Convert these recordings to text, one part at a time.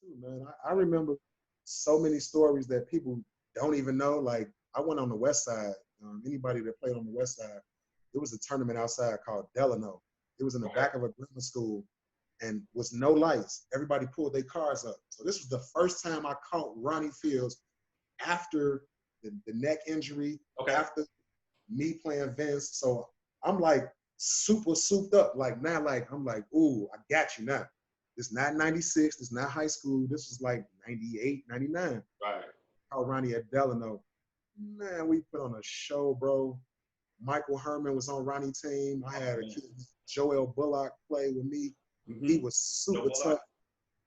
too, man. I remember so many stories that people don't even know. Like I went on the West Side. Anybody that played on the West Side, it was a tournament outside called Delano. It was in the Okay. back of a grammar school, and was no lights. Everybody pulled their cars up. So this was the first time I caught Ronnie Fields after the neck injury, Okay. after me playing Vince. So I'm like super souped up. Like now, like I'm like, ooh, I got you now. It's not 96. It's not high school. This is like 98, 99. Right. Called Ronnie at Delano. Man, we put on a show, bro. Michael Herman was on Ronnie's team. I Oh had a man. kid, Joel Bullock, play with me. He Mm-hmm. was No super Bullock. tough.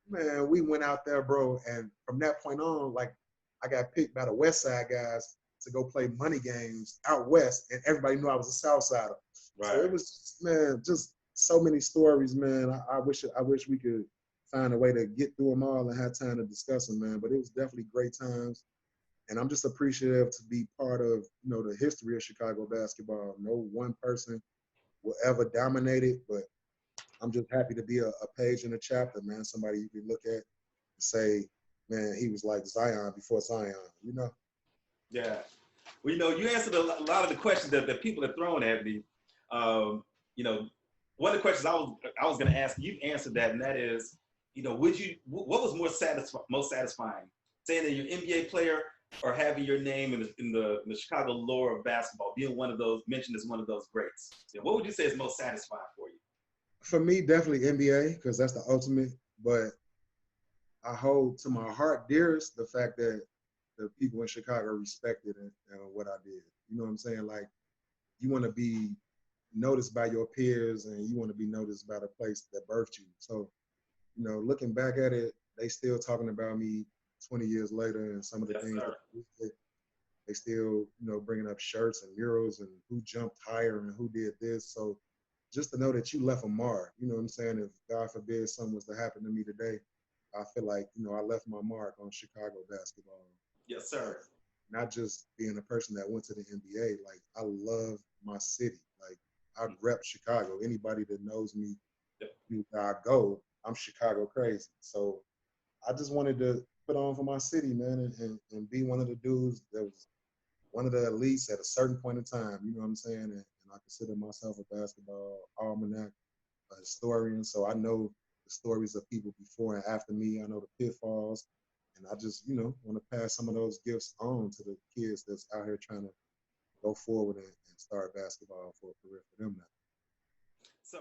Man, we went out there, bro, and from that point on, like I got picked by the West Side guys to go play money games out west, and everybody knew I was a South Sider. So it Right. was, man, just so many stories, man. I wish we could find a way to get through them all and have time to discuss them, man. But it was definitely great times, and I'm just appreciative to be part of, the history of Chicago basketball. No one person will ever dominate it, but I'm just happy to be a page in a chapter, man. Somebody you can look at and say, man, he was like Zion before Zion, you know? Yeah. Well, you know, you answered a lot of the questions that people have thrown at me. Um, you know, one of the questions I was going to ask, you answered that, and that is, you know, what was most satisfying, saying that you're an NBA player or having your name in the Chicago lore of basketball, being one of those mentioned as one of those greats? You know, what would you say is most satisfying for you? For me, definitely NBA, because that's the ultimate. But I hold to my heart dearest the fact that the people in Chicago respected what I did. You know what I'm saying? Like, you want to be noticed by your peers and you want to be noticed by the place that birthed you. So, looking back at it, they still talking about me 20 years later and some of the Yes, things that sir. they still, bringing up shirts and murals and who jumped higher and who did this. So just to know that you left a mark, you know what I'm saying? If God forbid something was to happen to me today, I feel like, I left my mark on Chicago basketball. Yes, Like, sir. not just being a person that went to the NBA, like I love my city. Like I rep Chicago. Anybody that knows me, Yep. I go, I'm Chicago crazy. So I just wanted to put on for my city, man, and be one of the dudes that was one of the elites at a certain point in time. You know what I'm saying? And I consider myself a basketball almanac, a historian. So I know the stories of people before and after me. I know the pitfalls. And I just, want to pass some of those gifts on to the kids that's out here trying to go forward and start basketball for a career for them now. So